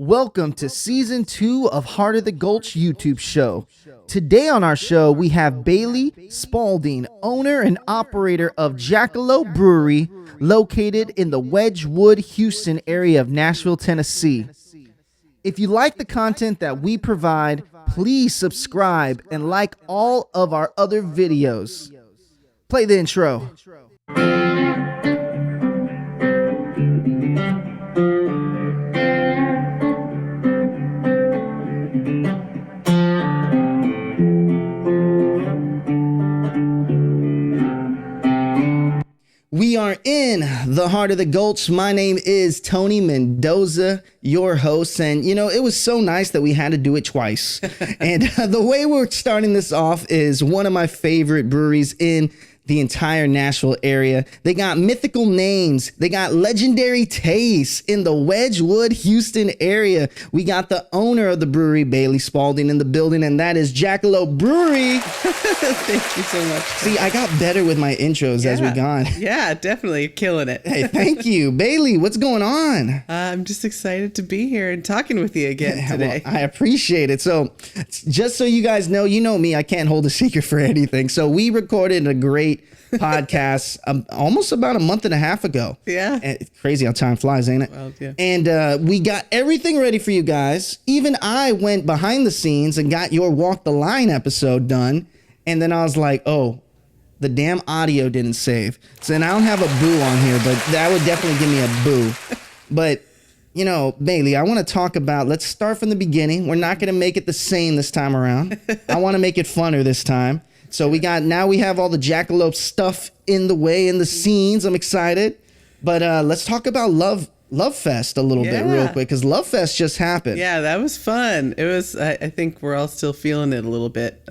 Welcome to Season 2 of Heart of the Gulch YouTube show. Today on our show, we have Bailey Spaulding, owner and operator of Jackalope Brewery, located in the Wedgewood Houston area of Nashville, Tennessee. If you like the content that we provide, please subscribe and like all of our other videos. Play the intro. We are in the heart of the Gulch. My name is Tony Mendoza, your host. And, you know, it was so nice that we had to do it twice. And the way we're starting this off is one of my favorite breweries in the entire Nashville area. They got mythical names. They got legendary tastes in the Wedgewood Houston area. We got the owner of the brewery, Bailey Spaulding, in the building, and that is Jackalope Brewery. Thank you so much. See, I got better with my intros as we gone. Yeah, definitely killing it. Hey, thank you. Bailey, what's going on? I'm just excited to be here and talking with you again today. Well, I appreciate it. So just so you guys know, you know me, I can't hold a secret for anything. So we recorded a great podcast almost about a month and a half ago. Yeah. And crazy how time flies, ain't it? Well, yeah. And we got everything ready for you guys. Even I went behind the scenes and got your Walk the Line episode done. And then I was like, oh, the damn audio didn't save. So then I don't have a boo on here, but that would definitely give me a boo. But, you know, Bailey, I want to talk about, let's start from the beginning. We're not going to make it the same this time around. I want to make it funner this time. So we have all the Jackalope stuff in the way, in the scenes. I'm excited. But let's talk about Lovefest a little bit real quick, because Lovefest just happened. Yeah, that was fun. It was, I think we're all still feeling it a little bit.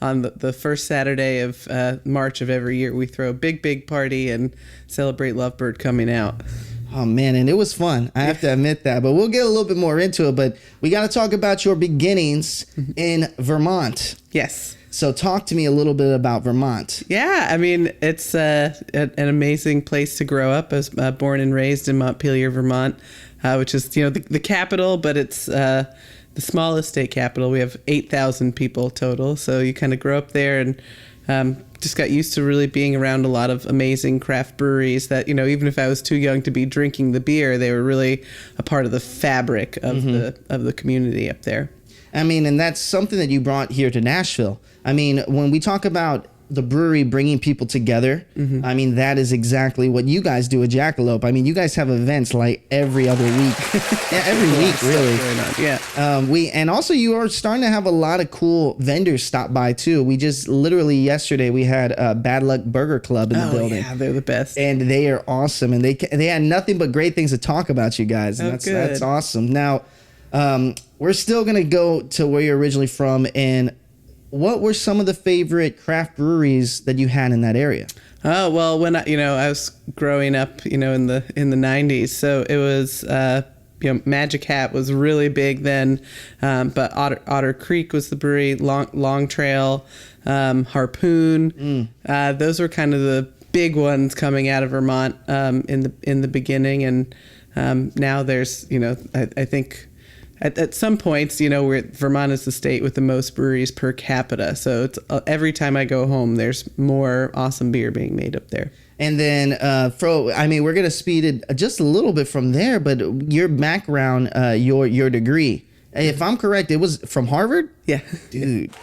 On the first Saturday of March of every year, we throw a big party and celebrate LoveBird coming out. Oh, man, and it was fun. I have to admit that. But we'll get a little bit more into it. But we got to talk about your beginnings in Vermont. Yes. So talk to me a little bit about Vermont. Yeah, I mean, it's an amazing place to grow up. I was born and raised in Montpelier, Vermont, which is, you know, the capital, but it's the smallest state capital. We have 8,000 people total. So you kind of grow up there and just got used to really being around a lot of amazing craft breweries that, you know, even if I was too young to be drinking the beer, they were really a part of the fabric of the community up there. I mean, and that's something that you brought here to Nashville. I mean, when we talk about the brewery bringing people together, I mean, that is exactly what you guys do at Jackalope. I mean, you guys have events like every other week. Yeah, every week, really. Yeah. And also you are starting to have a lot of cool vendors stop by too. We just literally yesterday we had Bad Luck Burger Club in the building. Yeah, they're the best. And they are awesome. And they had nothing but great things to talk about, you guys. And that's awesome. Now, we're still going to go to where you're originally from. And what were some of the favorite craft breweries that you had in that area? Oh, well, when I was growing up, in the 90s, so it was Magic Hat was really big then, but Otter Creek was the brewery, Long Trail, Harpoon. Those were kind of the big ones coming out of Vermont in the beginning, and now there's I think. At some points, Vermont is the state with the most breweries per capita. So it's every time I go home, there's more awesome beer being made up there. And then, we're going to speed it just a little bit from there. But your background, your degree, if I'm correct, it was from Harvard? Yeah. Dude.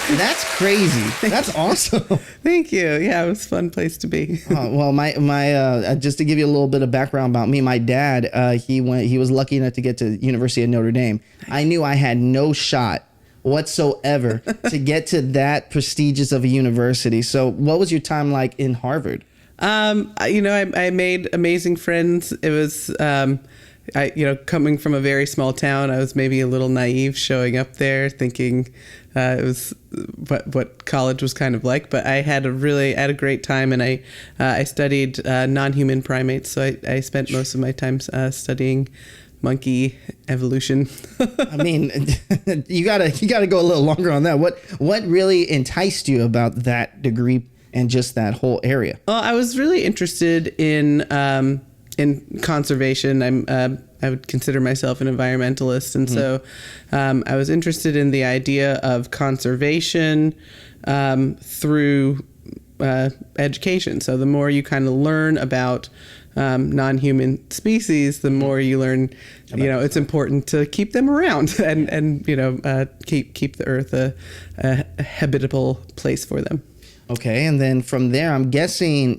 That's crazy. That's awesome. Thank you. Yeah, it was a fun place to be. Well, my just to give you a little bit of background about me, my dad, he was lucky enough to get to University of Notre Dame. I knew I had no shot whatsoever to get to that prestigious of a university. So what was your time like in Harvard? I made amazing friends. It was coming from a very small town, I was maybe a little naive showing up there thinking it was what college was kind of like, but I had a great time, and I studied non-human primates, so I spent most of my time studying monkey evolution. I mean, you gotta go a little longer on that. What really enticed you about that degree and just that whole area? Well, I was really interested in conservation. I'm I would consider myself an environmentalist. And so I was interested in the idea of conservation through education. So the more you kind of learn about non-human species, the more you learn, it's important to keep them around and keep the earth a habitable place for them. Okay, and then from there, I'm guessing,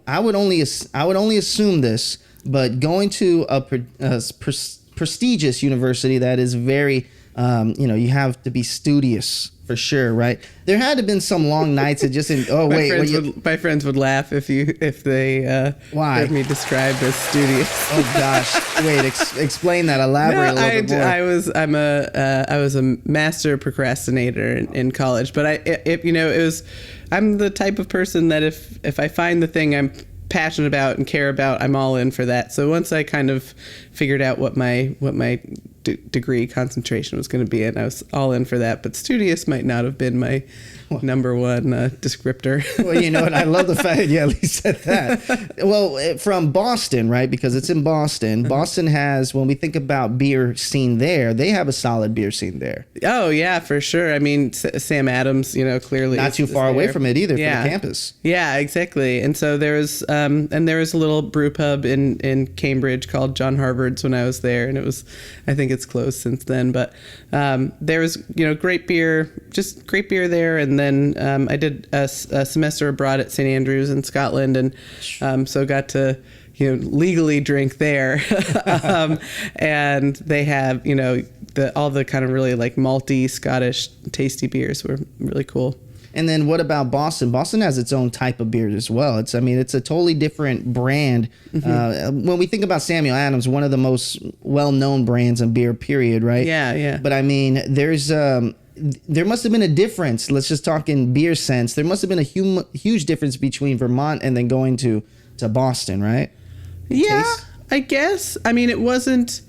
I would only assume this, but going to a prestigious university that is very, you have to be studious for sure, right? There had to have been some long nights that just my friends would laugh if they heard me described as studious. Oh gosh, wait, explain that. Elaborate a little bit more. I was a master procrastinator in college, but I'm the type of person that if I find the thing I'm passionate about and care about, I'm all in for that. So once I kind of figured out what my degree concentration was going to be, and I was all in for that. But studious might not have been my number one descriptor. Well, you know what? I love the fact that you at least said that. Well, from Boston, right? Because it's in Boston. Boston has, when we think about beer scene there, they have a solid beer scene there. Oh, yeah, for sure. I mean, Sam Adams, clearly not too far away from it either, from the campus. Yeah, exactly. And so there was a little brew pub in Cambridge called John Harvard's when I was there, and I think it's closed since then. But there was, great beer there. And then I did a semester abroad at St. Andrews in Scotland, and so got to legally drink there. And they have all the kind of really like malty Scottish tasty beers were really cool. And then what about Boston? Boston has its own type of beer as well. It's a totally different brand. When we think about Samuel Adams, one of the most well-known brands in beer, period, right? Yeah. But I mean, there must have been a difference. Let's just talk in beer sense. There must have been a huge difference between Vermont and then going to Boston, right? Yeah, I guess. I mean, it wasn't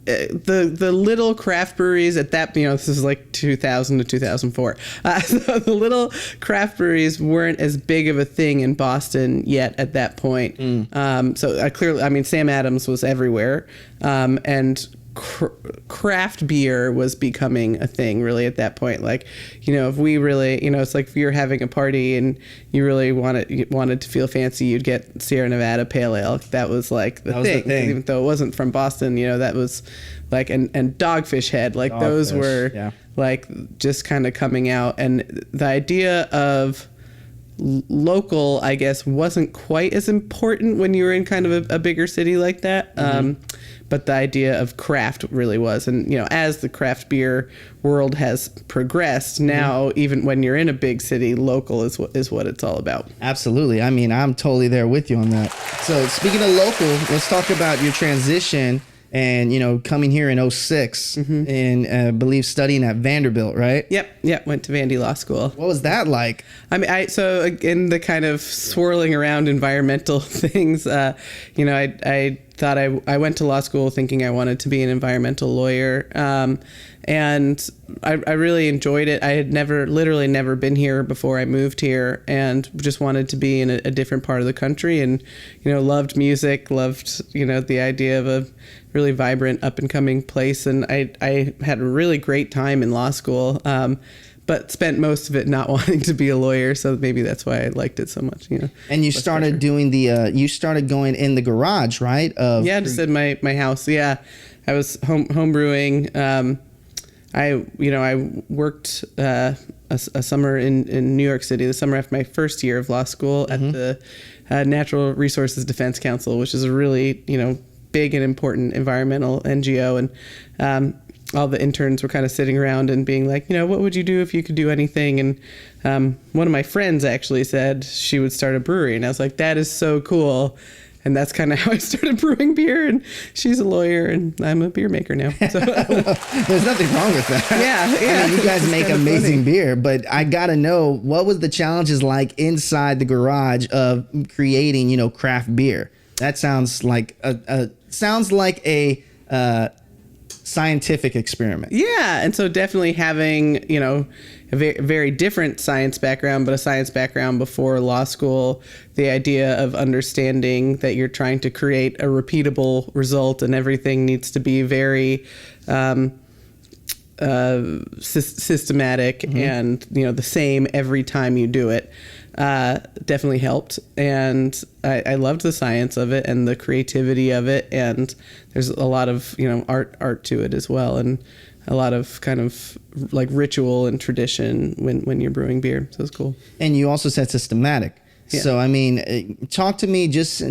the little craft breweries at that, this is like 2000 to 2004. So the little craft breweries weren't as big of a thing in Boston yet at that point. So clearly, Sam Adams was everywhere. And craft beer was becoming a thing really at that point. Like, if we really, it's like if you're having a party and you really wanted to feel fancy, you'd get Sierra Nevada Pale Ale. That was like the thing. Even though it wasn't from Boston, that was like, and Dogfish Head, like those were like just kind of coming out. And the idea of local, I guess, wasn't quite as important when you were in kind of a bigger city like that. But the idea of craft really was. And, as the craft beer world has progressed, now even when you're in a big city, local is what it's all about. Absolutely. I mean, I'm totally there with you on that. So speaking of local, let's talk about your transition and, coming here in 2006 and I believe studying at Vanderbilt, right? Yep. Went to Vandy Law School. What was that like? I mean, so in the kind of swirling around environmental things, I thought I went to law school thinking I wanted to be an environmental lawyer. And I really enjoyed it. I had literally never been here before I moved here, and just wanted to be in a different part of the country, and, loved music, loved, the idea of a really vibrant up and coming place. And I had a really great time in law school. But spent most of it not wanting to be a lawyer, so maybe that's why I liked it so much. And you started doing you started going in the garage, right? Just in my house. Yeah, I was home brewing. I worked a summer in New York City, the summer after my first year of law school at the Natural Resources Defense Council, which is a really big and important environmental NGO, and all the interns were kind of sitting around and being like, what would you do if you could do anything? And one of my friends actually said she would start a brewery. And I was like, that is so cool. And that's kind of how I started brewing beer. And she's a lawyer and I'm a beer maker now. So there's nothing wrong with that. Yeah. I mean, you guys make amazing beer, but I got to know, what was the challenges like inside the garage of creating, craft beer? That sounds like a scientific experiment. Yeah, and so definitely having, you know, a very, very different science background, but a science background before law school, the idea of understanding that you're trying to create a repeatable result and everything needs to be very systematic and, you know, the same every time you do it, definitely helped. And I loved the science of it and the creativity of it. And there's a lot of, you know, art to it as well. And a lot of kind of like ritual and tradition when you're brewing beer. So it's cool. And you also said systematic. Yeah. So, I mean, talk to me, just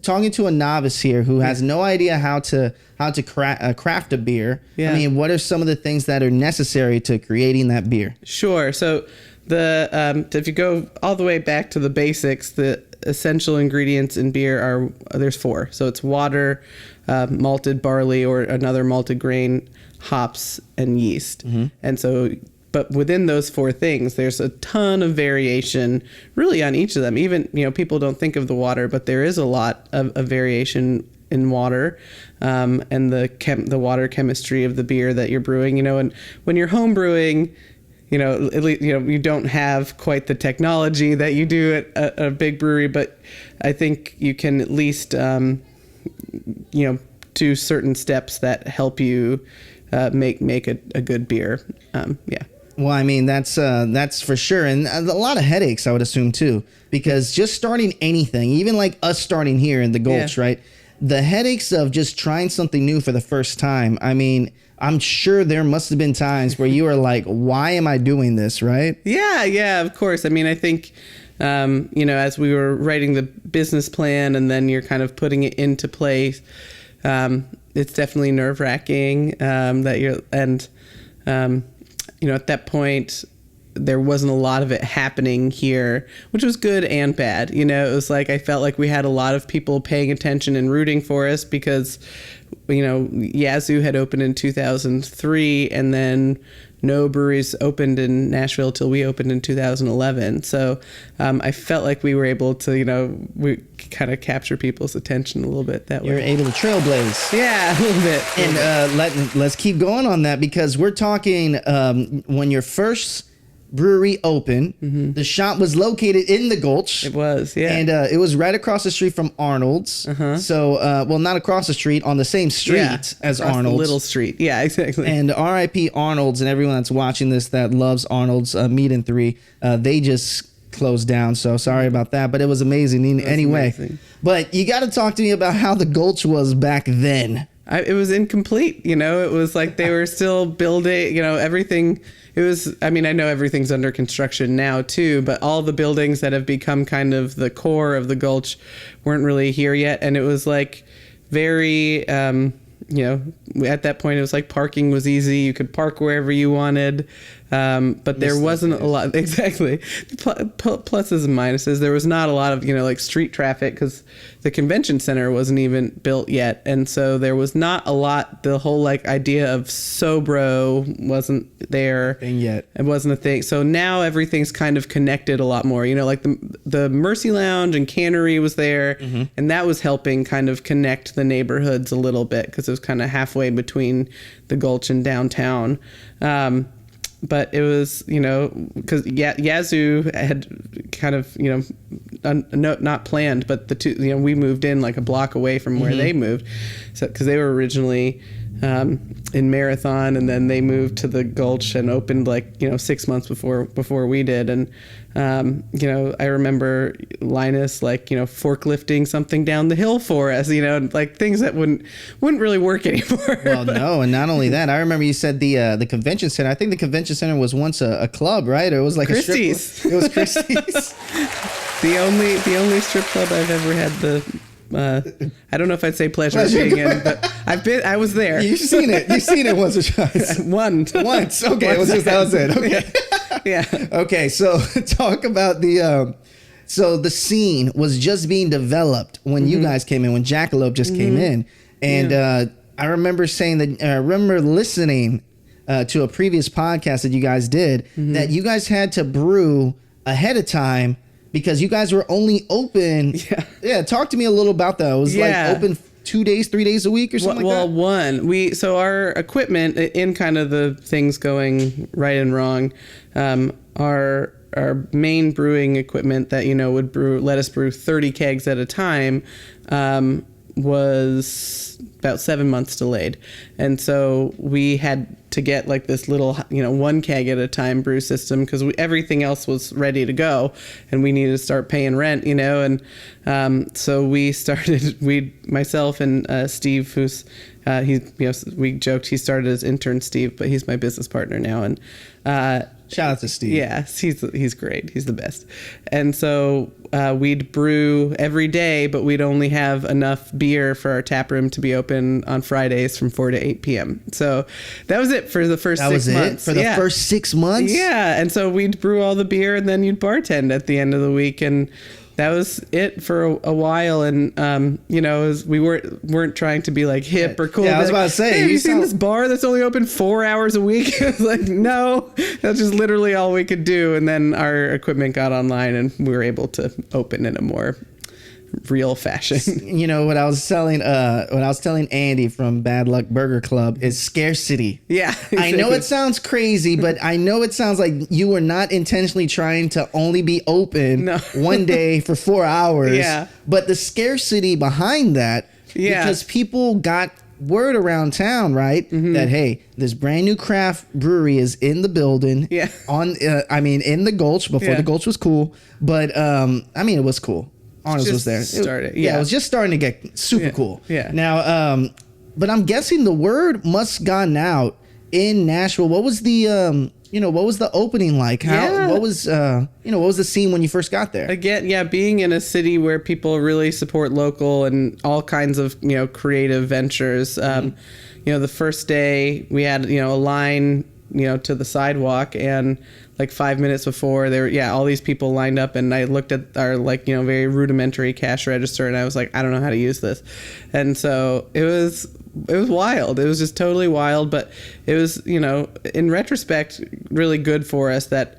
talking to a novice here who has no idea how to craft a beer. Yeah. I mean, what are some of the things that are necessary to creating that beer? Sure. So if you go all the way back to the basics, the essential ingredients in beer there's 4. So it's water, malted barley or another malted grain, hops, and yeast. And so, but within those 4 things, there's a ton of variation really on each of them. Even, you know, people don't think of the water, but there is a lot of variation in water, and the water chemistry of the beer that you're brewing, you know. And when you're home brewing, you know, at least, you know, you don't have quite the technology that you do at a big brewery, but I think you can at least, you know, do certain steps that help you make a good beer. Yeah. Well, I mean, that's for sure. And a lot of headaches, I would assume, too, because just starting anything, even like us starting here in the Gulch, right? The headaches of just trying something new for the first time. I mean, I'm sure there must have been times where you were like, why am I doing this, right? Yeah, of course. I mean, I think, you know, as we were writing the business plan and then you're kind of putting it into place, it's definitely nerve-wracking that you're, and, you know, at that point, there wasn't a lot of it happening here, which was good and bad. You know, it was like, I felt like we had a lot of people paying attention and rooting for us because, you know, Yazoo had opened in 2003 and then no breweries opened in Nashville till we opened in 2011. So I felt like we were able to, you know, we kind of capture people's attention a little bit that way. You're able to trailblaze. Yeah, a little bit. And let's keep going on that because we're talking when your first brewery opened, the shop was located in the Gulch. It was, yeah. And it was right across the street from Arnold's. So, well, not across the street, on the same street as Arnold's. The little street. Yeah, exactly. And RIP Arnold's, and everyone that's watching this that loves Arnold's Meat and 3, they just closed down. So sorry about that, but it was amazing anyway. Amazing. But you got to talk to me about how the Gulch was back then. It was incomplete, you know. It was like they were still building, you know, everything. It was, I mean, I know everything's under construction now too, but all the buildings that have become kind of the core of the Gulch weren't really here yet. And it was like very, you know, at that point it was like parking was easy. You could park wherever you wanted. But there wasn't a lot, exactly. Pluses and minuses. There was not a lot of, you know, like street traffic because the convention center wasn't even built yet. And so there was not a lot, the whole like idea of Sobro wasn't there. Thing yet. It wasn't a thing. So now everything's kind of connected a lot more, you know, like the Mercy Lounge and Cannery was there. And that was helping kind of connect the neighborhoods a little bit because it was kind of halfway between the Gulch and downtown. But it was, you know, because Yazoo had kind of, you know, not planned, but the two, you know, we moved in like a block away from where they moved. So, because they were originally in Marathon and then they moved to the Gulch and opened like, you know, 6 months before we did. And, you know, I remember Linus like, you know, forklifting something down the hill for us, you know, like things that wouldn't really work anymore. Well, no. And not only that, I remember you said the convention center. I think the convention center was once a club, right? Or it was like Christie's. It was Christie's. The only strip club I've ever had the I don't know if I'd say pleasure being in, but I was there. You've seen it once or twice. Once. Okay. That was it. Okay. Yeah. Okay. So talk about so the scene was just being developed when you guys came in, when Jackalope just came in. And I remember saying that, I remember listening to a previous podcast that you guys did, that you guys had to brew ahead of time because you guys were only open. Yeah. Talk to me a little about that. It was like open 2 days, 3 days a week or something like that? So our equipment, in kind of the things going right and wrong, our main brewing equipment that would let us brew 30 kegs at a time, was about 7 months delayed. And so we had to get like this little, 1 keg at a time brew system, because everything else was ready to go and we needed to start paying rent, and so we started, myself and Steve, who's we joked he started as intern Steve, but he's my business partner now. And shout out to Steve. Yeah, he's great. He's the best. And so we'd brew every day, but we'd only have enough beer for our tap room to be open on Fridays from 4 to 8 p.m. So that was it for the first 6 months. For the first 6 months? Yeah, and so we'd brew all the beer, and then you'd bartend at the end of the week, and that was it for a while. And we weren't trying to be like hip or cool. Yeah, I was about to say, hey, have you seen this bar that's only open 4 hours a week? It's like, no, that's just literally all we could do. And then our equipment got online, and we were able to open in a more real fashion. What I was telling Andy from Bad Luck Burger Club is scarcity. Yeah, exactly. I know it sounds crazy, but I know it sounds like you were not intentionally trying to only be open one day for 4 hours. Yeah. But the scarcity behind that, because people got word around town, right? Mm-hmm. That, hey, this brand new craft brewery is in the building. Yeah. In the Gulch, before the Gulch was cool. But, it was cool. Honest was there. It was just starting to get super cool. Yeah. Now, but I'm guessing the word must gone out in Nashville. What was the what was the opening like? What was the scene when you first got there? Again, being in a city where people really support local and all kinds of creative ventures. The first day we had a line to the sidewalk, and like 5 minutes before there were all these people lined up, and I looked at our very rudimentary cash register, and I was like, I don't know how to use this. And so it was wild. It was just totally wild, but it was in retrospect really good for us that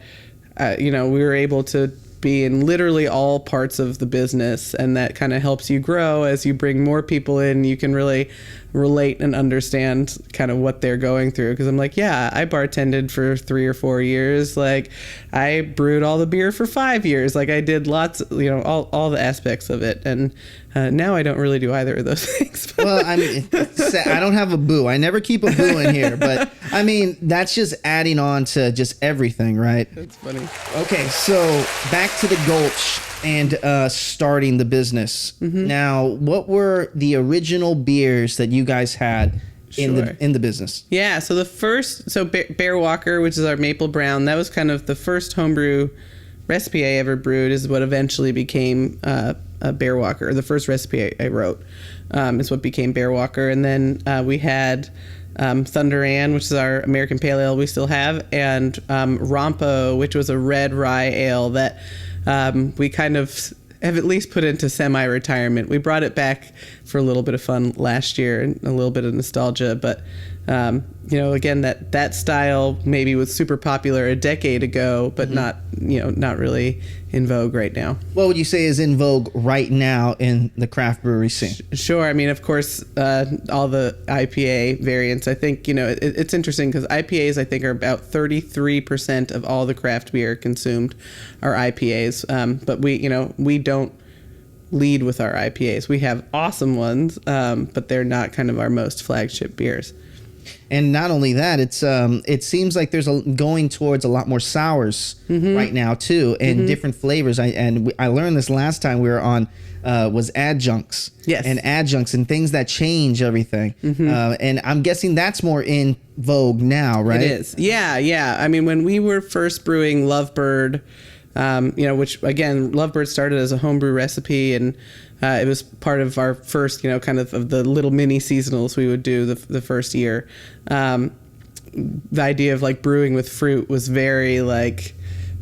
we were able to be in literally all parts of the business, and that kind of helps you grow as you bring more people in. You can really relate and understand kind of what they're going through, because I'm like, I bartended for 3 or 4 years, like I brewed all the beer for 5 years, like I did lots, all the aspects of it, and now I don't really do either of those things. Well, I don't have a boo. I never keep a boo in here, but that's just adding on to just everything, right? That's funny. Okay, so back to the Gulch and starting the business. Mm-hmm. Now, what were the original beers that you guys had in the business? Yeah, so the first, Bear Walker, which is our maple brown, that was kind of the first homebrew recipe I ever brewed, is what eventually became a Bear Walker. The first recipe I wrote is what became Bear Walker. And then we had Thunder Ann, which is our American Pale Ale we still have, and Rompo, which was a red rye ale that we kind of have at least put into semi-retirement. We brought it back for a little bit of fun last year and a little bit of nostalgia, but again, that style maybe was super popular a decade ago, but not really in vogue right now. What would you say is in vogue right now in the craft brewery scene? Sure. Of course, all the IPA variants. I think, it's interesting because IPAs, I think, are about 33% of all the craft beer consumed are IPAs. But we don't lead with our IPAs. We have awesome ones, but they're not kind of our most flagship beers. And not only that, it seems like there's going towards a lot more sours right now too, and different flavors. I learned this last time we were on was adjuncts. Yes. And adjuncts and things that change everything. And I'm guessing that's more in vogue now, right? It is. Yeah. When we were first brewing LoveBird, which again, LoveBird started as a homebrew recipe, and it was part of our first, kind of the little mini seasonals we would do the first year. The idea of like brewing with fruit was very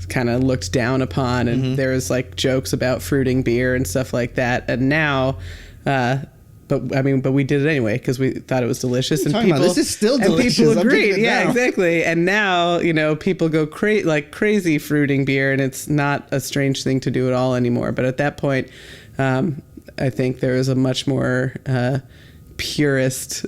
kind of looked down upon, and there was jokes about fruiting beer and stuff like that. And now, but we did it anyway because we thought it was delicious, and people, this is still delicious. And people agreed. Yeah, exactly. And now, people go crazy fruiting beer, and it's not a strange thing to do at all anymore. But at that point, I think there is a much more purist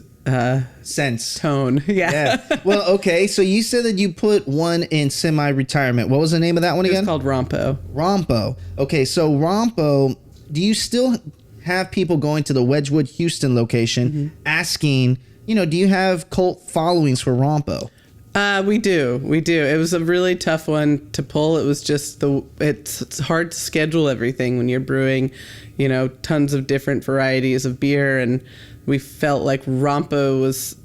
sense tone. Yeah. Well, okay. So you said that you put one in semi-retirement. What was the name of that one again? It's called Rompo. Rompo. Okay. So Rompo, do you still have people going to the Wedgewood Houston location asking, do you have cult followings for Rompo? We do. It was a really tough one to pull. It was just it's hard to schedule everything when you're brewing, tons of different varieties of beer. And we felt like Rompo was,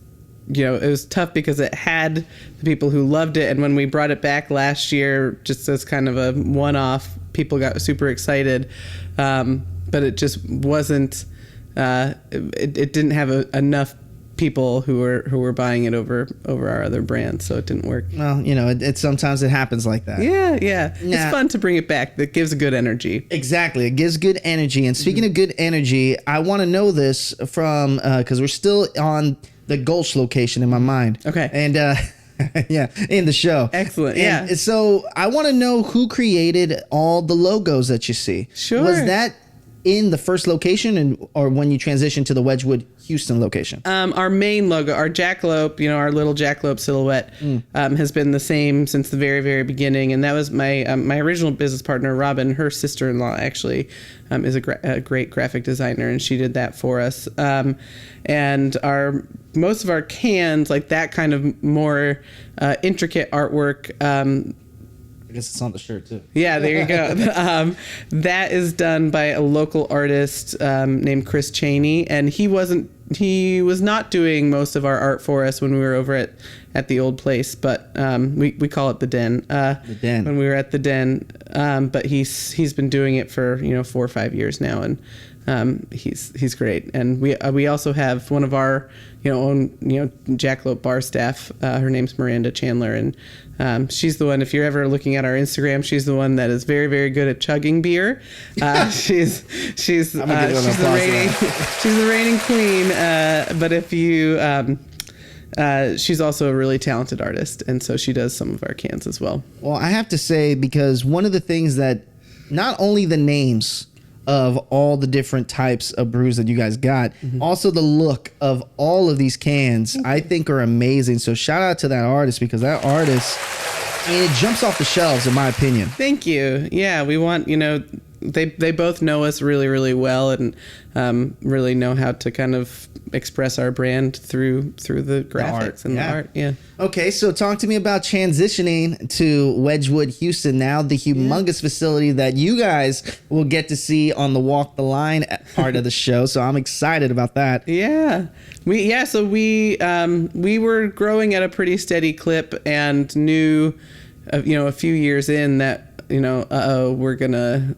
it was tough because it had the people who loved it. And when we brought it back last year, just as kind of a one-off, people got super excited. But it just wasn't, it didn't have enough people who were buying it over our other brands, so it didn't work. Well, it sometimes it happens like that. Yeah. It's fun to bring it back. That gives a good energy. Exactly, it gives good energy. And speaking of good energy, I want to know this from because we're still on the Gulch location in my mind. Okay. And in the show. Excellent. And so I want to know who created all the logos that you see. Sure. Was that in the first location or when you transitioned to the Wedgewood Houston location? Our main logo, our jackalope, our little jackalope silhouette, has been the same since the very, very beginning. And that was my original business partner, Robin. Her sister-in-law actually is a great graphic designer, and she did that for us. And most of our cans, like that kind of more intricate artwork, I guess it's on the shirt too. Yeah, there you go. That is done by a local artist named Chris Cheney, and he was not doing most of our art for us when we were over at the old place, but we call it the Den. The Den. When we were at the Den, but he's been doing it for 4 or 5 years now, and he's great. And we also have one of our own Jackalope bar staff. Her name's Miranda Chandler, and she's the one. If you're ever looking at our Instagram, she's the one that is very, very good at chugging beer. She's the reigning queen. But if you she's also a really talented artist, and so she does some of our cans as well. Well, I have to say, because one of the things that not only the names of all the different types of brews that you guys got, also the look of all of these cans, I think are amazing. So shout out to that artist, because that artist, it jumps off the shelves in my opinion. Thank you. Yeah, we want, they both know us really, really well, and really know how to kind of express our brand through the graphics and the art. Yeah. Okay, so talk to me about transitioning to Wedgewood Houston now, the humongous facility that you guys will get to see on the Walk the Line part of the show. So I'm excited about that. Yeah. So we were growing at a pretty steady clip, and knew a few years in that we're gonna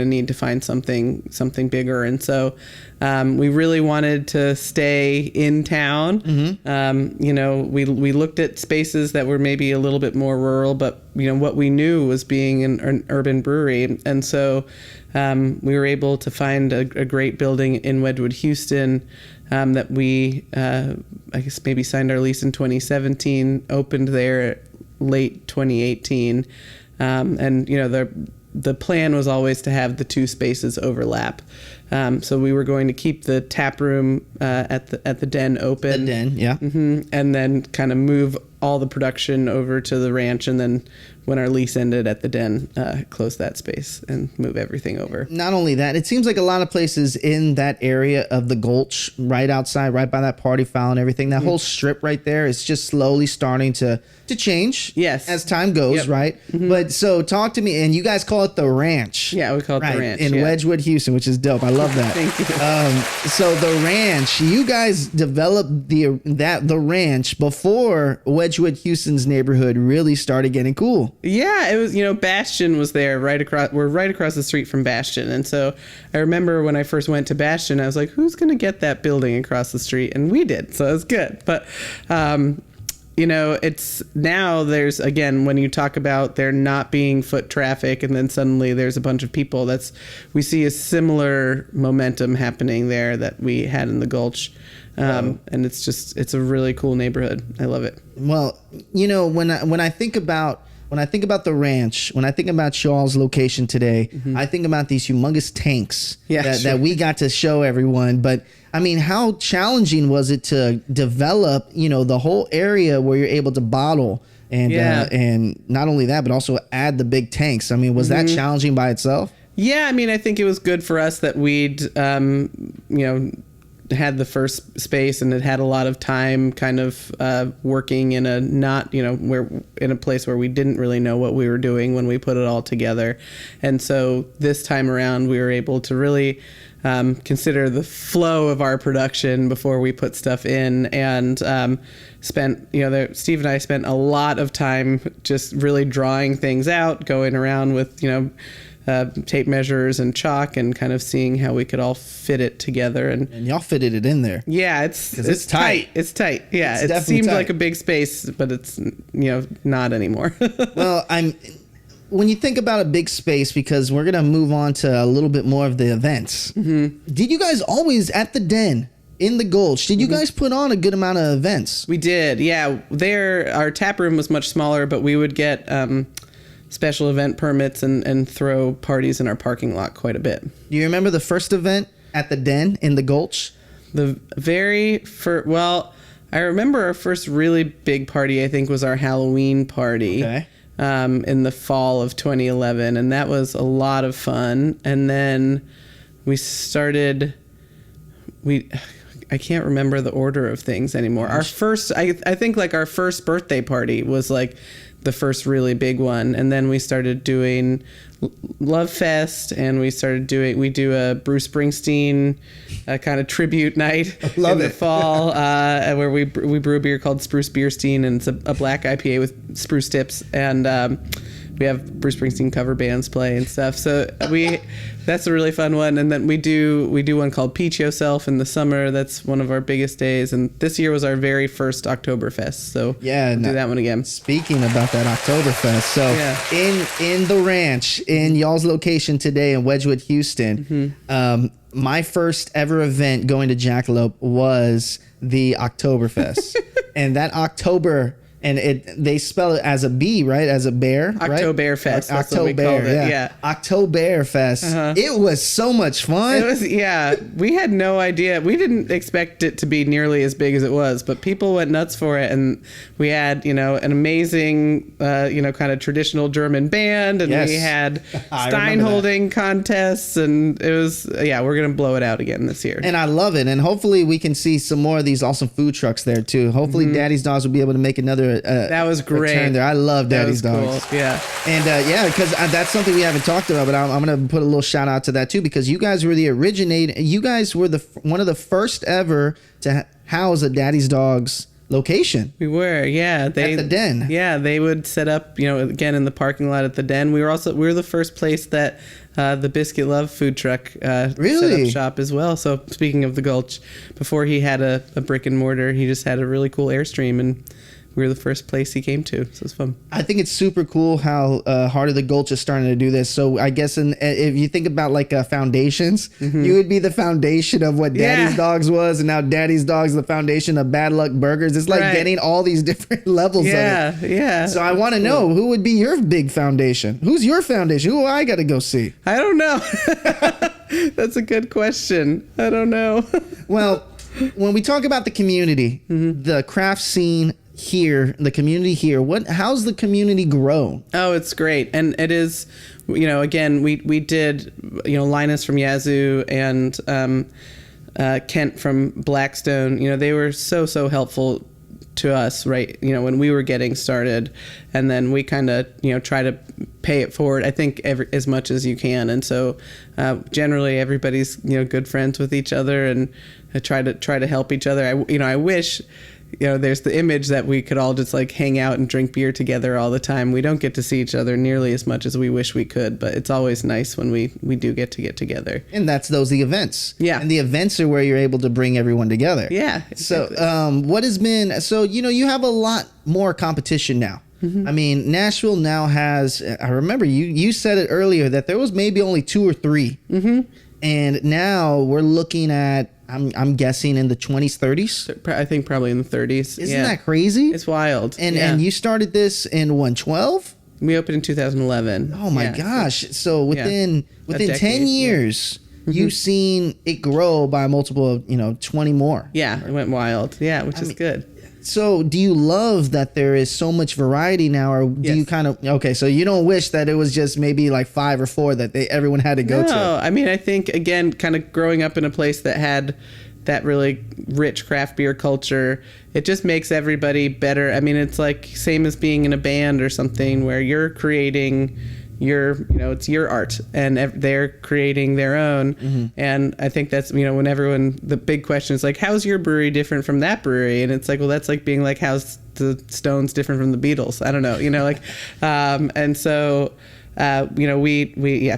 need to find something bigger, and so we really wanted to stay in town. We looked at spaces that were maybe a little bit more rural, but what we knew was being an urban brewery, and so we were able to find a great building in Wedgewood Houston that we I guess maybe signed our lease in 2017, opened there late 2018, and the plan was always to have the two spaces overlap. So we were going to keep the tap room at the Den open. The Den, yeah. And then kind of move all the production over to the ranch, and then when our lease ended at the Den, close that space and move everything over. Not only that, it seems like a lot of places in that area of the Gulch, right outside, right by that party foul and everything, that whole strip right there is just slowly starting to change. Yes. As time goes, right? But so talk to me, and you guys call it the ranch. Yeah, we call it the ranch. In Wedgewood, Houston, which is dope. I love that. Thank you. So the ranch, you guys developed the ranch before Wedgewood Houston's neighborhood really started getting cool. Yeah, it was, Bastion was there we're right across the street from Bastion. And so I remember when I first went to Bastion, I was like, who's going to get that building across the street? And we did. So it was good. But, it's now there's, again, when you talk about there not being foot traffic and then suddenly there's a bunch of people, we see a similar momentum happening there that we had in the Gulch. And it's a really cool neighborhood. I love it. Well, when I think about when I think about the ranch, when I think about y'all's location today, I think about these humongous tanks that we got to show everyone. But I mean, how challenging was it to develop, the whole area where you're able to bottle and not only that, but also add the big tanks? I mean, was that challenging by itself? Yeah, I mean, I think it was good for us that we'd, had the first space and it had a lot of time kind of working in a in a place where we didn't really know what we were doing when we put it all together. And so this time around we were able to really consider the flow of our production before we put stuff in, and Steve and I spent a lot of time just really drawing things out, going around with tape measures and chalk and kind of seeing how we could all fit it together. And y'all fitted it in there. Yeah, it's tight. It's tight. Yeah, it seemed like a big space, but it's not anymore. Well, when you think about a big space, because we're gonna move on to a little bit more of the events. Did you guys always at the Den in the Gulch? Did you guys put on a good amount of events? We did. Yeah, our tap room was much smaller, but we would get special event permits and throw parties in our parking lot quite a bit. Do you remember the first event at the Den in the Gulch? The very first, I remember our first really big party, I think, was our Halloween party. Okay. In the fall of 2011, and that was a lot of fun. And then we started, I can't remember the order of things anymore. Our first, I think like our first birthday party was like the first really big one, and then we started doing Lovefest, and we do a Bruce Springsteen kind of tribute night in the fall, where we brew a beer called Spruce Beerstein, and it's a black IPA with spruce tips, and we have Bruce Springsteen cover bands play and stuff. So that's a really fun one. And then we do one called Peach Yourself in the summer. That's one of our biggest days. And this year was our very first Oktoberfest. So we'll do that one again. Speaking about that Oktoberfest, so in the ranch, in y'all's location today in Wedgewood, Houston, my first ever event going to Jackalope was the Oktoberfest. And that October... And they spell it as a B, right? As a bear, right? Oktoberfest. That's what we called it. Yeah. Oktoberfest. It was so much fun. It was, we had no idea. We didn't expect it to be nearly as big as it was, but people went nuts for it. And we had, an amazing, kind of traditional German band. And we had stein holding contests. And it was, we're going to blow it out again this year. And I love it. And hopefully we can see some more of these awesome food trucks there too. Hopefully Daddy's Dogs will be able to make another that was great. There. I love Daddy's Dogs. Cool. Yeah. And because that's something we haven't talked about, but I'm going to put a little shout out to that too, because you guys were the originator. You guys were one of the first ever to house a Daddy's Dogs location. We were, at the Den. Yeah, they would set up, again in the parking lot at the Den. We were the first place that the Biscuit Love food truck set up shop as well. So speaking of the Gulch, before he had a brick and mortar, he just had a really cool Airstream, and we were the first place he came to, so it's fun. I think it's super cool how Heart of the Gulch is starting to do this. So I guess if you think about like foundations, you would be the foundation of what Daddy's Dogs was, and now Daddy's Dogs the foundation of Bad Luck Burgers. It's like getting all these different levels of it. Yeah. So I want to know, who would be your big foundation? Who's your foundation? Who I got to go see? I don't know. That's a good question. I don't know. Well, when we talk about the community, the craft scene here, the community here, how's the community grow? Oh, it's great. And it is, again, we did, Linus from Yazoo and Kent from Blackstone, they were so helpful to us, right? When we were getting started, and then we kind of, try to pay it forward, I think, as much as you can. And so generally everybody's, good friends with each other, and try to help each other. I wish, there's the image that we could all just like hang out and drink beer together all the time. We don't get to see each other nearly as much as we wish we could, but it's always nice when we do get together. And that's the events. Yeah. And the events are where you're able to bring everyone together. Yeah. Exactly. So what has been, you have a lot more competition now. I mean, Nashville now has, I remember you said it earlier that there was maybe only 2 or 3. And now we're looking at, I'm guessing in the 20s, 30s. I think probably in the 30s. Isn't that crazy? It's wild. And you started this in 112? We opened in 2011. Oh my gosh. So within 10 decade, years, you've seen it grow by a multiple of, 20 more. Yeah, it went wild. Yeah, which is good. So do you love that there is so much variety now, or do you kind of, so you don't wish that it was just maybe like 5 or 4 that everyone had to go to? No, I mean, I think, again, kind of growing up in a place that had that really rich craft beer culture, it just makes everybody better. I mean, it's like same as being in a band or something where you're creating it's your art and they're creating their own. And I think that's, when everyone, the big question is like, how's your brewery different from that brewery? And it's like, well, that's like being like, how's the Stones different from the Beatles? I don't know, and so, we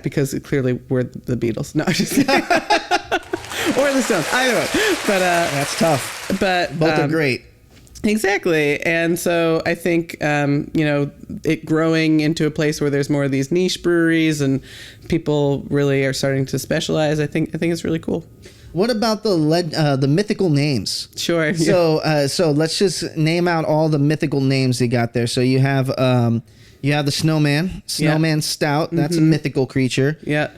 because clearly we're the Beatles. No, just or the Stones. I don't know. But, that's tough. But both are great. Exactly. And so I think, it growing into a place where there's more of these niche breweries and people really are starting to specialize. I think it's really cool. What about the mythical names? Sure. So let's just name out all the mythical names you got there. So you have the Snowman Stout. That's a mythical creature. Yeah.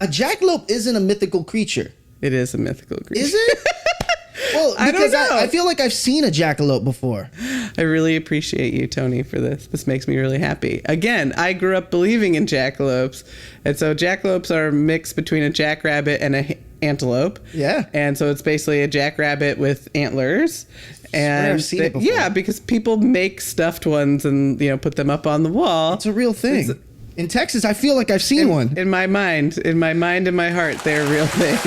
A jackalope isn't a mythical creature. It is a mythical creature. Is it? Well, because I don't know. I feel like I've seen a jackalope before. I really appreciate you, Tony, for this. This makes me really happy. Again, I grew up believing in jackalopes. And so jackalopes are a mix between a jackrabbit and a antelope. Yeah. And so it's basically a jackrabbit with antlers. And I've seen it before. Yeah, because people make stuffed ones and, put them up on the wall. It's a real thing. In Texas, I feel like I've seen one. In my mind, in my heart, they're a real thing.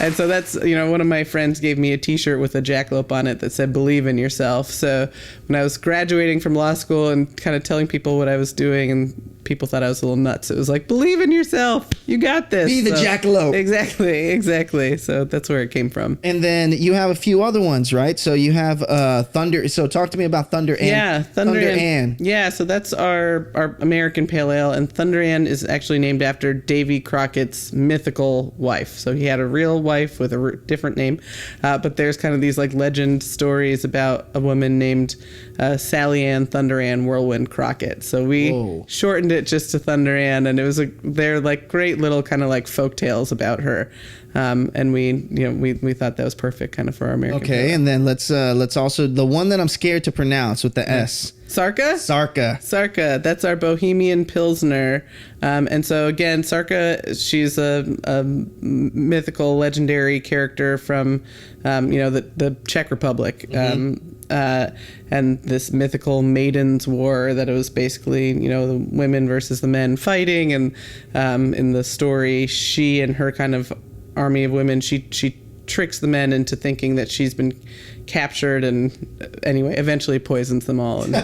And so that's, one of my friends gave me a T-shirt with a jackalope on it that said, "Believe in yourself." So when I was graduating from law school and kind of telling people what I was doing, and people thought I was a little nuts, it was like, believe in yourself. You got this. Be the jackalope. Exactly. So that's where it came from. And then you have a few other ones, right? So you have Thunder. So talk to me about Thunder Ann. Yeah, Thunder Ann. Yeah, so that's our American Pale Ale. And Thunder Ann is actually named after Davy Crockett's mythical wife. So he had a real wife with a different name. But there's kind of these like legend stories about a woman named Sally Ann Thunder Ann Whirlwind Crockett. So we shortened it just to Thunder Ann, and it was they're like great little kind of like folk tales about her. And we thought that was perfect kind of for our American. Okay, Pale. and then let's also the one that I'm scared to pronounce with the S. Sarka. That's our Bohemian Pilsner. And so again, Sarka, she's a mythical, legendary character from, the Czech Republic. And this mythical maidens' war that it was basically, the women versus the men fighting. And in the story, she and her kind of army of women, she tricks the men into thinking that she's been captured, and anyway, eventually poisons them all and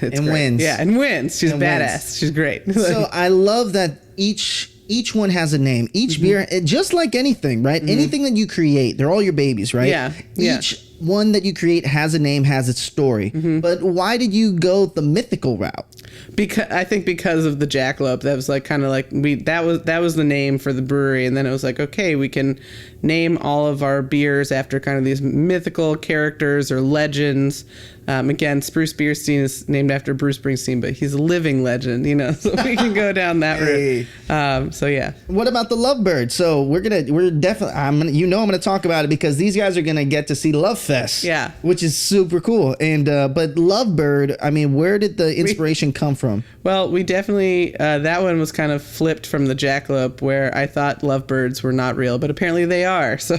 wins. Yeah, and wins. She's badass. She's great. So I love that each one has a name. Each beer, just like anything, right? Anything that you create, they're all your babies, right? Yeah. Each one that you create has a name, has its story. But why did you go the mythical route? Because of the jackalope. That was like kind of like that was the name for the brewery, and then it was like, okay, we can name all of our beers after kind of these mythical characters or legends. Again, Spruce Beerstein is named after Bruce Springsteen, but he's a living legend, so we can go down that route. So yeah. What about the LoveBird? So I'm gonna talk about it because these guys are gonna get to see Lovefest. Yeah. Which is super cool. And but LoveBird, I mean, where did the inspiration come from? Well, we definitely that one was kind of flipped from the jackalope, where I thought lovebirds were not real, but apparently they are. So.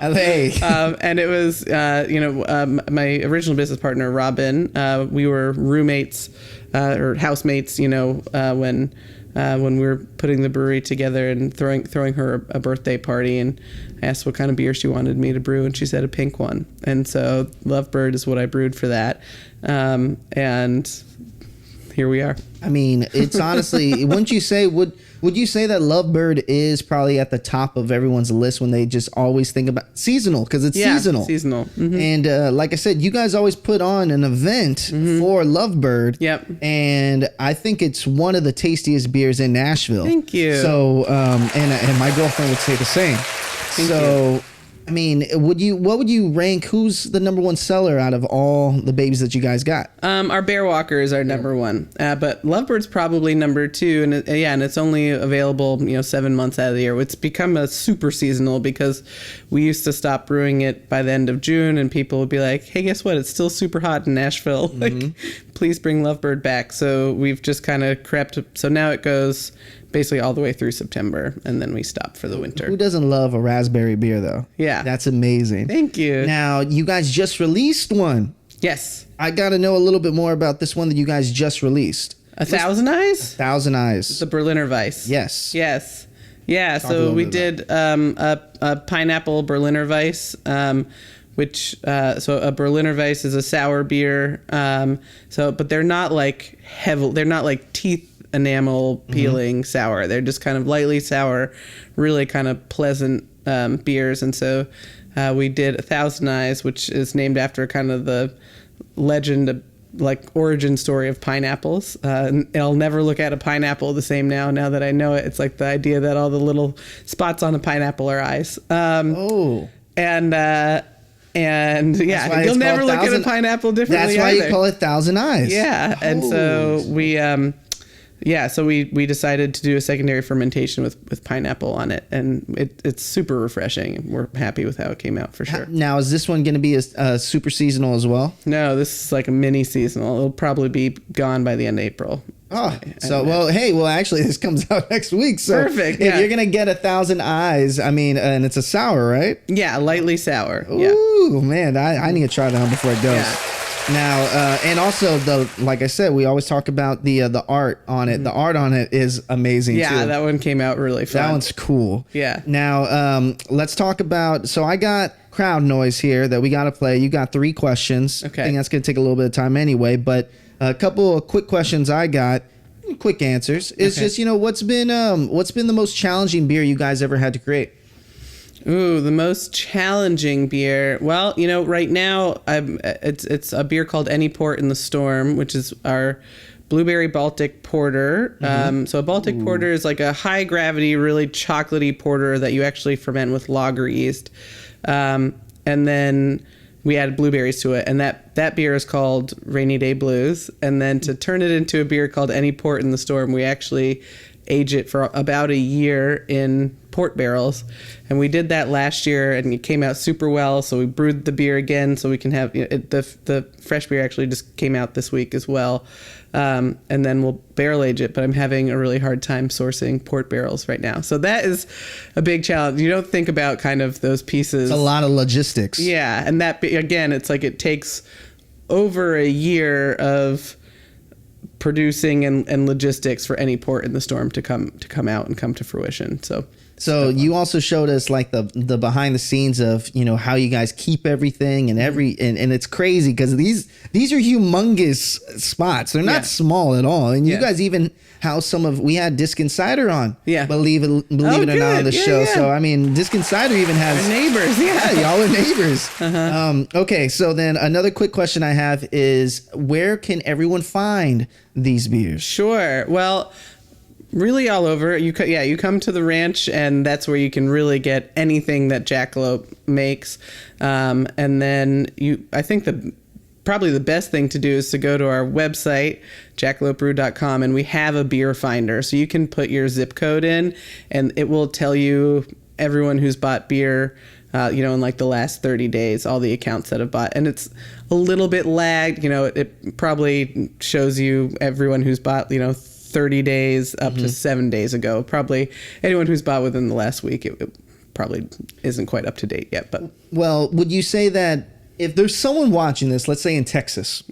And it was, my original business partner, Robin, we were roommates or housemates, when we were putting the brewery together and throwing her a birthday party, and I asked what kind of beer she wanted me to brew, and she said a pink one. And so LoveBird is what I brewed for that. And here we are. I mean, it's honestly, would you say that LoveBird is probably at the top of everyone's list when they just always think about seasonal, because it's seasonal. And like I said, you guys always put on an event for LoveBird. Yep. And I think it's one of the tastiest beers in Nashville. Thank you. So, and my girlfriend would say the same. Thank you. I mean, what would you rank? Who's the number one seller out of all the babies that you guys got? Our Bear Walker is our number one, but Lovebird's probably number two, and it's only available 7 months out of the year. It's become a super seasonal because we used to stop brewing it by the end of June, and people would be like, "Hey, guess what? It's still super hot in Nashville. Like, please bring Lovebird back." So we've just kind of crept. So now it goes basically all the way through September, and then we stop for the winter. Who doesn't love a raspberry beer, though? Yeah. That's amazing. Thank you. Now, you guys just released one. Yes. I got to know a little bit more about this one that you guys just released. A Thousand Eyes? Thousand Eyes. The Berliner Weiss. Yes. Yes. Yeah, so we did a pineapple Berliner Weiss, which so a Berliner Weiss is a sour beer. But they're not like they're not like teeth enamel peeling sour. They're just kind of lightly sour, really kind of pleasant beers. And so we did a Thousand Eyes, which is named after kind of the legend, like origin story of pineapples. I'll never look at a pineapple the same now that I know it. It's like the idea that all the little spots on a pineapple are eyes. And yeah, you'll never look at a pineapple differently. That's why either. you call it Thousand Eyes. Yeah, and so we decided to do a secondary fermentation with pineapple on it, and it's super refreshing. We're happy with how it came out for sure. Now, is this one going to be a super seasonal as well? No, this is like a mini seasonal. It'll probably be gone by the end of April. Oh, actually, this comes out next week. So perfect. If you're gonna get a Thousand Eyes, I mean, and it's a sour, right? Yeah, lightly sour. Ooh, man, I need to try that one before it goes. Yeah. Now, and also like I said, we always talk about the art on it. The art on it is amazing. Yeah, too. that one came out really fun. That one's cool. Yeah. Now, let's talk about. So I got crowd noise here that we got to play. You got 3 questions. Okay. I think that's gonna take a little bit of time anyway, but. A couple of quick questions I got, quick answers. It's just, what's been the most challenging beer you guys ever had to create? Ooh, the most challenging beer. Well, right now it's a beer called Any Port in the Storm, which is our blueberry Baltic porter. So a Baltic porter is like a high gravity, really chocolatey porter that you actually ferment with lager yeast, and then we added blueberries to it, and that beer is called Rainy Day Blues. And then to turn it into a beer called Any Port in the Storm, we actually age it for about a year in port barrels. And we did that last year, and it came out super well. So we brewed the beer again, so we can have the fresh beer actually just came out this week as well. And then we'll barrel age it, but I'm having a really hard time sourcing port barrels right now. So that is a big challenge. You don't think about kind of those pieces. It's a lot of logistics. Yeah, and that again, it's like it takes over a year of producing and logistics for Any Port in the Storm to come out and come to fruition. So you also showed us like the behind the scenes of how you guys keep everything and and it's crazy because these are humongous spots. They're not small at all. And you guys even house we had Disc Insider on. Yeah. Believe it or not on the show. Yeah. So I mean, Disc Insider even has our neighbors. Yeah, y'all are neighbors. Okay, so then another quick question I have is where can everyone find these beers? Sure. Well, really all over. You come to the ranch, and that's where you can really get anything that Jackalope makes. And then I think probably the best thing to do is to go to our website, jackalopebrew.com, and we have a beer finder. So you can put your zip code in, and it will tell you everyone who's bought beer, in like the last 30 days, all the accounts that have bought. And it's a little bit lagged. It probably shows you everyone who's bought, 30 days up to 7 days ago. Probably anyone who's bought within the last week, it probably isn't quite up to date yet. But well, would you say that if there's someone watching this, let's say in Texas?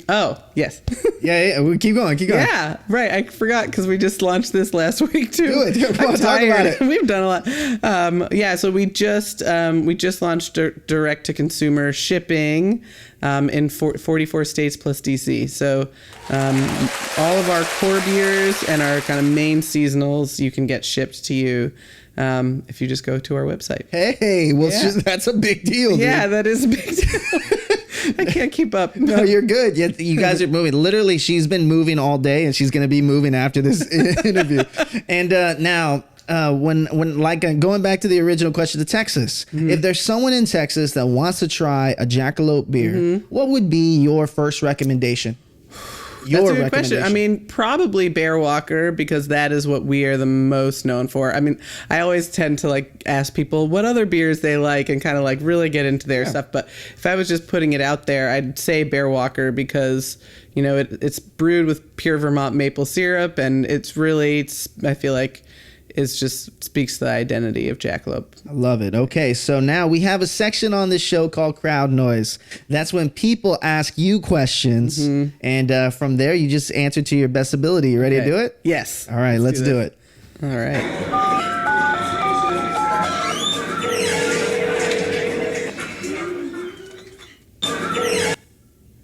Oh, yes. yeah, keep going. Yeah, right. I forgot because we just launched this last week too. Do it. Come on, talk about it. We've done a lot. So we just launched direct to consumer shipping in 44 states plus DC. So all of our core beers and our kind of main seasonals you can get shipped to you. If you just go to our website. Hey, that's a big deal, dude. Yeah, that is a big deal. I can't keep up. No, you're good. You guys are moving. Literally, she's been moving all day, and she's going to be moving after this interview. And now, when like going back to the original question to Texas, if there's someone in Texas that wants to try a Jackalope beer, what would be your first recommendation? That's a good question. I mean, probably Bear Walker, because that is what we are the most known for. I mean, I always tend to like ask people what other beers they like and kind of like really get into their stuff. But if I was just putting it out there, I'd say Bear Walker because, you know, it's brewed with pure Vermont maple syrup, and it's really, I feel like, is just speaks to the identity of Jackalope. I love it. Okay, so now we have a section on this show called Crowd Noise. That's when people ask you questions, and from there you just answer to your best ability. You ready to do it? Yes. All right, let's do it. All right.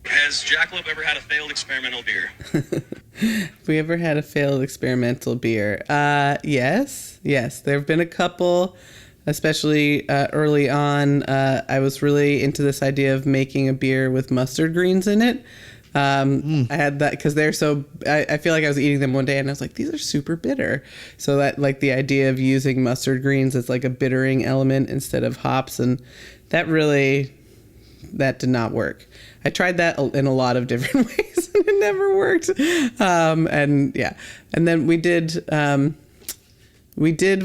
Has Jackalope ever had a failed experimental beer? Have we ever had a failed experimental beer? Yes. There have been a couple, especially early on. I was really into this idea of making a beer with mustard greens in it. I had that because they're so, I feel like I was eating them one day and I was like, these are super bitter. So that like the idea of using mustard greens as like a bittering element instead of hops, and that did not work. I tried that in a lot of different ways and it never worked. And then we did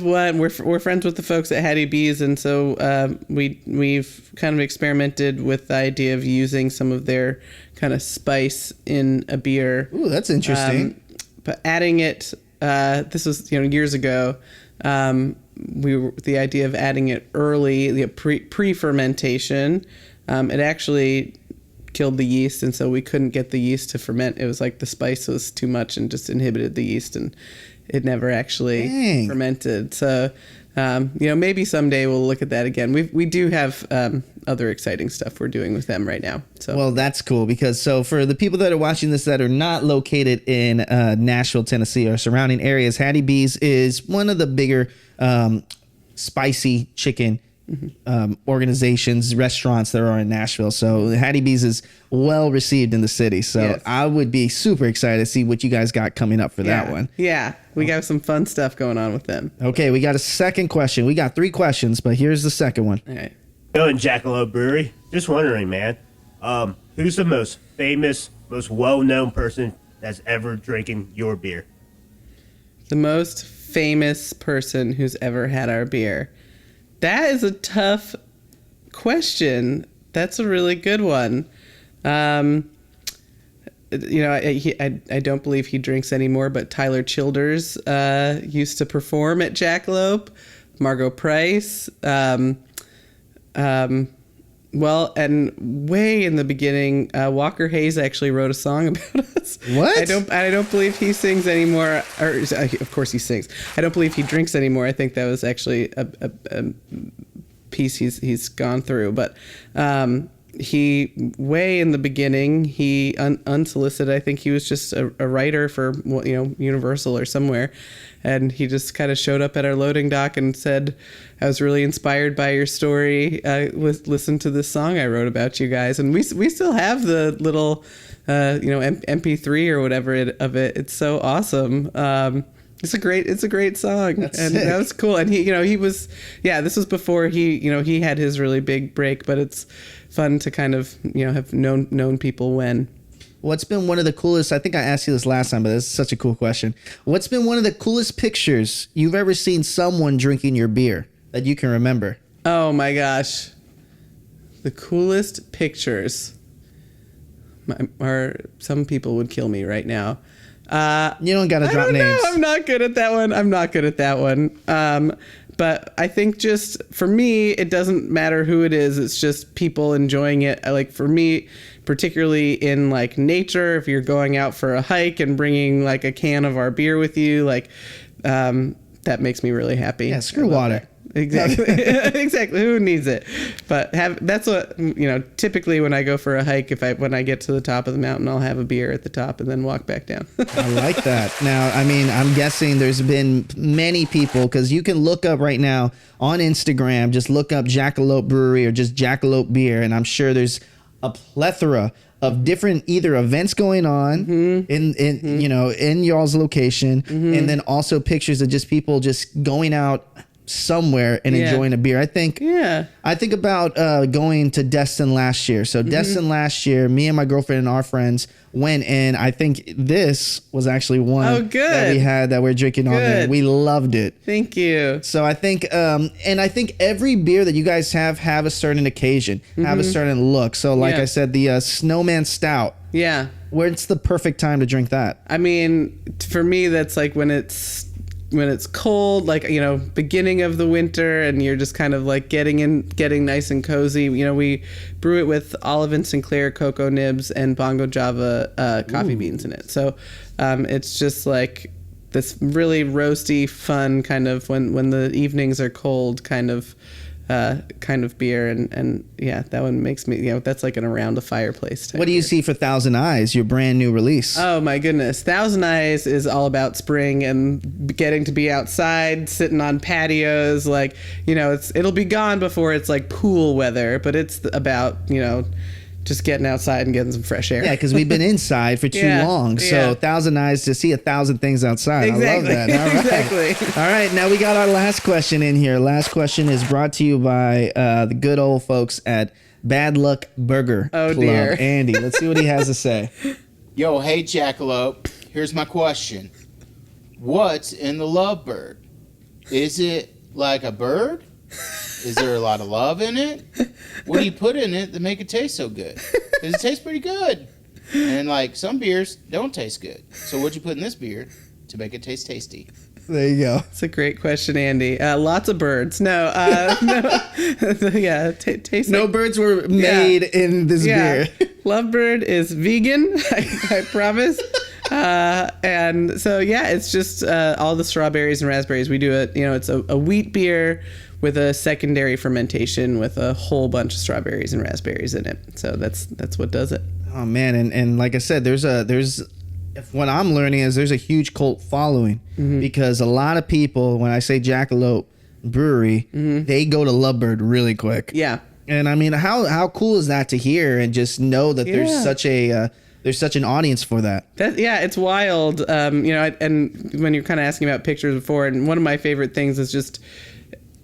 what we're friends with the folks at Hattie B's, and so we've kind of experimented with the idea of using some of their kind of spice in a beer. Ooh, that's interesting. But adding it, this was years ago. The idea of adding it early, the pre-fermentation, it actually killed the yeast, and so we couldn't get the yeast to ferment. It was like the spice was too much and just inhibited the yeast, and it never actually fermented. So maybe someday we'll look at that again. We do have other exciting stuff we're doing with them right now. So well, that's cool, because so for the people that are watching this that are not located in Nashville, Tennessee or surrounding areas, Hattie B's is one of the bigger spicy chicken organizations, restaurants that are in Nashville. So Hattie B's is well received in the city. So I would be super excited to see what you guys got coming up for that one. Yeah, we got some fun stuff going on with them. Okay, we got a second question. We got 3 questions, but here's the second one. All right. In Jackalope Brewery, just wondering, man, who's the most famous, most well-known person that's ever drinking your beer? The most famous person who's ever had our beer. That is a tough question. That's a really good one. I don't believe he drinks anymore, but Tyler Childers used to perform at Jackalope. Margot Price. Well, and way in the beginning, Walker Hayes actually wrote a song about us. What? I don't believe he sings anymore. Or of course he sings. I don't believe he drinks anymore. I think that was actually a piece he's gone through. But he way in the beginning, he unsolicited. I think he was just a writer for Universal or somewhere. And he just kind of showed up at our loading dock and said, I was really inspired by your story. Listen to this song I wrote about you guys. And we still have the little, MP3 or whatever of it. It's so awesome. It's a great song. That's sick. That was cool. And he was, this was before he had his really big break, but it's fun to kind of, have known people when. What's been one of the coolest, I think I asked you this last time, but this is such a cool question. What's been one of the coolest pictures you've ever seen someone drinking your beer that you can remember? Oh my gosh. The coolest pictures. Some people would kill me right now. You don't got to drop names. I'm not good at that one. But I think just for me, it doesn't matter who it is. It's just people enjoying it. Like for me, particularly in like nature, if you're going out for a hike and bringing like a can of our beer with you, like that makes me really happy. Yeah, screw water. That. Exactly. Exactly. Who needs it? But that's what, typically when I go for a hike, when I get to the top of the mountain, I'll have a beer at the top and then walk back down. I like that. Now, I mean, I'm guessing there's been many people, because you can look up right now on Instagram, just look up Jackalope Brewery or just Jackalope Beer, and I'm sure there's a plethora of different either events going on in you know, in y'all's location, and then also pictures of just people just going out somewhere and enjoying a beer. I think about going to Destin last year. So Destin last year, me and my girlfriend and our friends went, and I think this was actually one that we had that we're drinking on there. We loved it. Thank you. So I think and I think every beer that you guys have a certain occasion, have a certain look. So like I said, the Snowman Stout. Yeah. Where's the perfect time to drink that? I mean, for me, that's like when it's cold, like, you know, beginning of the winter, and you're just kind of like getting nice and cozy. You know, we brew it with Olive and Sinclair cocoa nibs and Bongo Java coffee beans in it. So it's just like this really roasty, fun kind of when the evenings are cold kind of beer, and yeah, that one makes me, you know, that's like an around the fireplace type. What do you beer. see for Thousand Eyes, your brand new release? Oh my goodness, Thousand Eyes is all about spring and getting to be outside, sitting on patios, like, you know, it'll be gone before it's like pool weather, but it's about, you know, just getting outside and getting some fresh air. Yeah, because we've been inside for too long. So Thousand Eyes to see 1,000 things outside. Exactly. I love that. All right. Exactly. All right, now we got our last question in here. Last question is brought to you by the good old folks at Bad Luck Burger Club. Dear. Andy, let's see what he has to say. Yo, hey Jackalope. Here's my question. What's in the LoveBird? Is it like a bird? Is there a lot of love in it? What do you put in it that make it taste so good? Because it tastes pretty good. And like some beers don't taste good. So what'd you put in this beer to make it taste tasty? There you go. It's a great question, Andy. Lots of birds. No, yeah, taste. No birds were made in this beer. LoveBird is vegan, I promise. And so yeah, it's just all the strawberries and raspberries. We do it. You know, it's a wheat beer with a secondary fermentation with a whole bunch of strawberries and raspberries in it. So that's what does it. Oh man, and like I said, what I'm learning is there's a huge cult following because a lot of people, when I say Jackalope Brewery, they go to LoveBird really quick. Yeah. And I mean, how cool is that to hear and just know that there's such an audience for that. Yeah, it's wild. You know, and when you're kind of asking about pictures before, and one of my favorite things is just,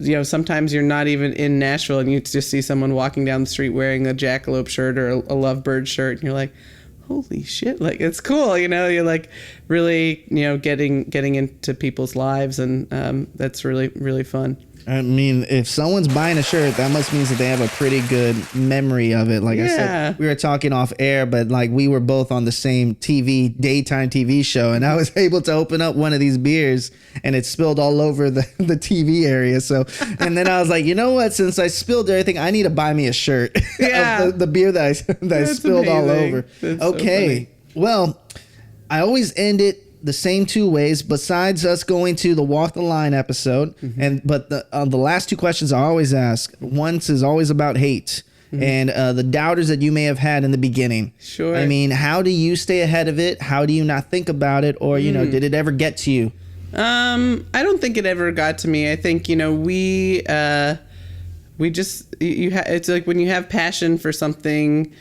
you know, sometimes you're not even in Nashville and you just see someone walking down the street wearing a Jackalope shirt or a LoveBird shirt, and you're like, holy shit, like, it's cool, you know, you're like really, you know, getting into people's lives, and that's really, really fun. I mean, if someone's buying a shirt, that must mean that they have a pretty good memory of it. Like I said, we were talking off air, but like we were both on the same daytime TV show, and I was able to open up one of these beers and it spilled all over the TV area. So, and then I was like, you know what? Since I spilled everything, I need to buy me a shirt of the beer that I spilled all over. That's okay. So well, I always end it the same two ways, besides us going to the Walk the Line episode. But the last two questions I always ask, once is always about hate and the doubters that you may have had in the beginning. Sure. I mean, how do you stay ahead of it? How do you not think about it? Or, you know, did it ever get to you? I don't think it ever got to me. I think, you know, we just, it's like when you have passion for something,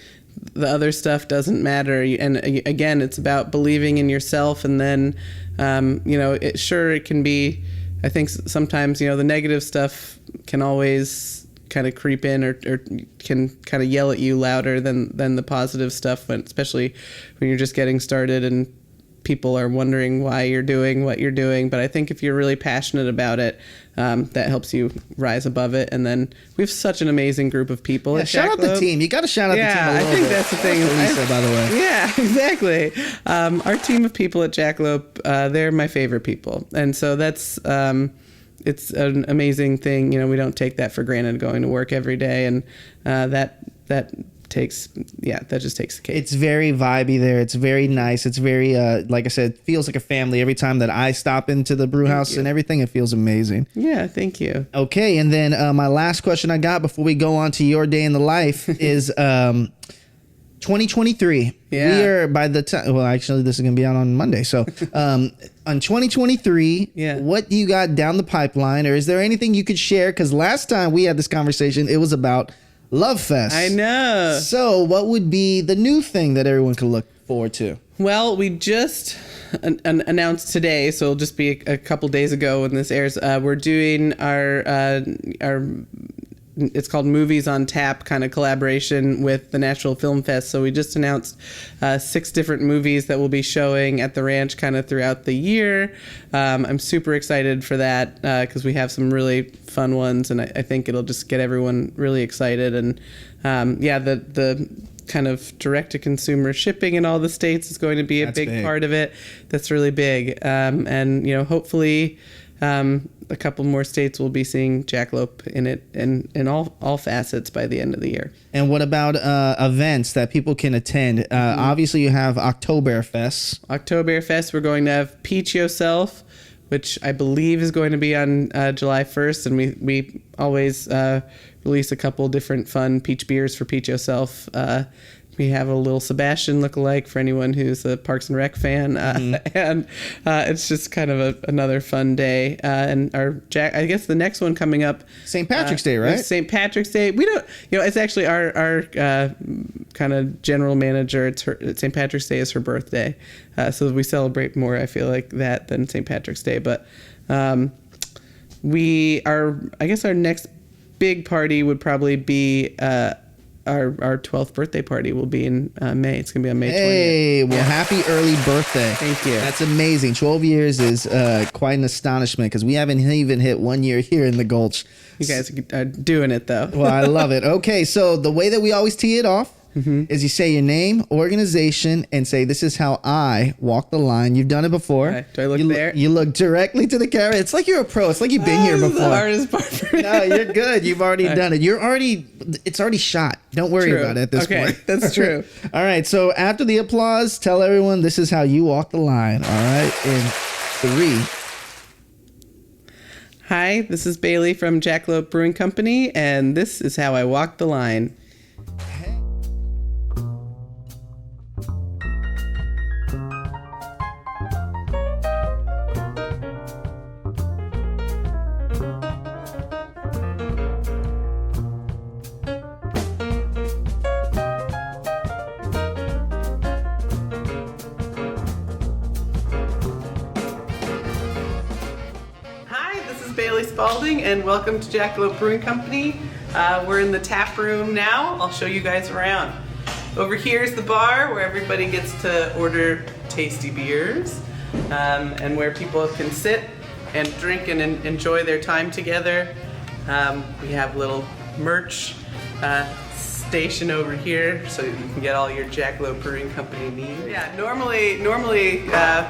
the other stuff doesn't matter. And again, it's about believing in yourself. And then, you know, it can be, I think sometimes, you know, the negative stuff can always kind of creep in or can kind of yell at you louder than the positive stuff, especially when you're just getting started and people are wondering why you're doing what you're doing. But I think if you're really passionate about it, that helps you rise above it. And then we have such an amazing group of people. Yeah, at shout out the Jackalope. team. You got to shout out the team a little I think bit. that's the thing. Lisa, by the way. Yeah, exactly. Our team of people at Jackalope, they're my favorite people. And so that's, it's an amazing thing. You know, we don't take that for granted going to work every day. And that just takes the cake. It's very vibey there. It's very nice. It's very, like I said, it feels like a family every time that I stop into the brew house and everything. It feels amazing. Yeah, thank you. Okay, and then my last question I got before we go on to your day in the life is 2023. Yeah. We are by the time, well, actually, this is going to be out on Monday. So on 2023, what do you got down the pipeline? Or is there anything you could share? Because last time we had this conversation, it was about Lovefest. I know. So, what would be the new thing that everyone could look forward to? Well, we just announced today, so it'll just be a couple days ago when this airs. We're doing our it's called Movies on Tap kind of collaboration with the Nashville Film Fest. So we just announced 6 different movies that we'll be showing at the ranch kind of throughout the year. I'm super excited for that because we have some really fun ones, and I think it'll just get everyone really excited. And the kind of direct-to-consumer shipping in all the states is going to be a big part of it. That's really big. And, hopefully a couple more states will be seeing Jackalope in it in all facets by the end of the year. And what about events that people can attend? Obviously, you have Oktoberfest. Oktoberfest, we're going to have Peach Yourself, which I believe is going to be on July 1st. And we always release a couple different fun peach beers for Peach Yourself. We have a little Sebastian lookalike for anyone who's a Parks and Rec fan, and it's just kind of another fun day. And I guess the next one coming up, St. Patrick's Day, right? St. Patrick's Day. We don't, it's actually our kind of general manager. St. Patrick's Day is her birthday, so we celebrate more. I feel like that than St. Patrick's Day, but I guess our next big party would probably be. Our 12th birthday party will be in May. It's going to be on May 20th. Hey, well, happy early birthday. Thank you. That's amazing. 12 years is quite an astonishment because we haven't even hit 1 year here in the Gulch. You guys are doing it, though. Well, I love it. Okay, so the way that we always tee it off is you say your name, organization, and say, this is how I walk the line. You've done it before. Okay. Do I look there? You look directly to the camera. It's like you're a pro. It's like you've been here This is before. the hardest part for me. No, you're good. You've already done it. It's already shot. Don't worry about it at this point. Okay, that's true. All right, so after the applause, tell everyone this is how you walk the line. All right, in 3. Hi, this is Bailey from Jackalope Brewing Company, and this is how I walk the line. Bailey Spaulding, and welcome to Jackalope Brewing Company. We're in the tap room now. I'll show you guys around. Over here is the bar where everybody gets to order tasty beers, and where people can sit and drink and enjoy their time together. We have a little merch station over here, so you can get all your Jackalope Brewing Company needs. Yeah, normally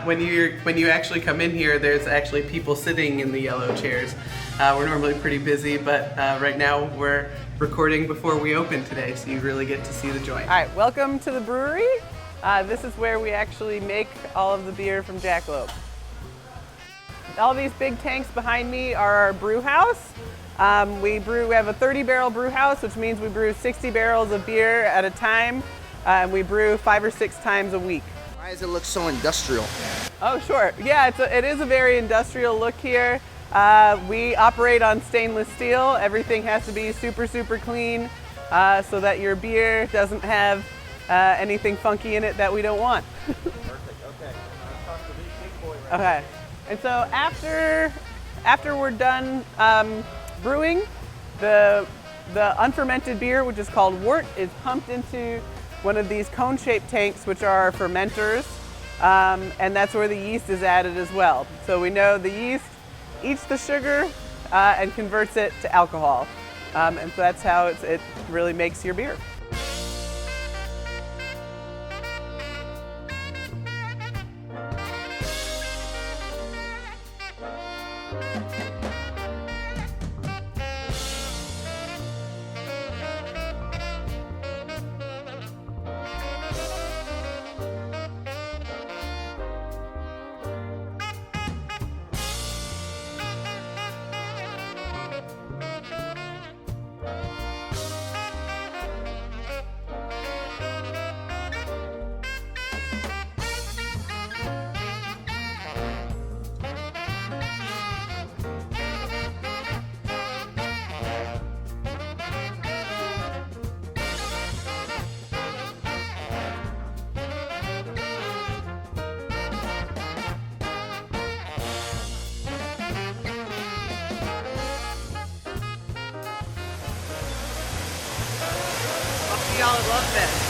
when you actually come in here, there's actually people sitting in the yellow chairs. We're normally pretty busy, but right now we're recording before we open today, so you really get to see the joint. All right, welcome to the brewery. This is where we actually make all of the beer from Jackalope. All these big tanks behind me are our brew house. We have a 30-barrel brew house, which means we brew 60 barrels of beer at a time, and we brew 5 or 6 times a week. Why does it look so industrial? Oh, sure. Yeah, it is a very industrial look here. We operate on stainless steel. Everything has to be super, super clean so that your beer doesn't have anything funky in it that we don't want. Perfect. Okay. Talk to these big boy right Okay. And so after we're done brewing, the unfermented beer, which is called wort, is pumped into one of these cone-shaped tanks, which are our fermenters, and that's where the yeast is added as well. So we know the yeast eats the sugar and converts it to alcohol, and so that's how it really makes your beer. y'all at Lovefest.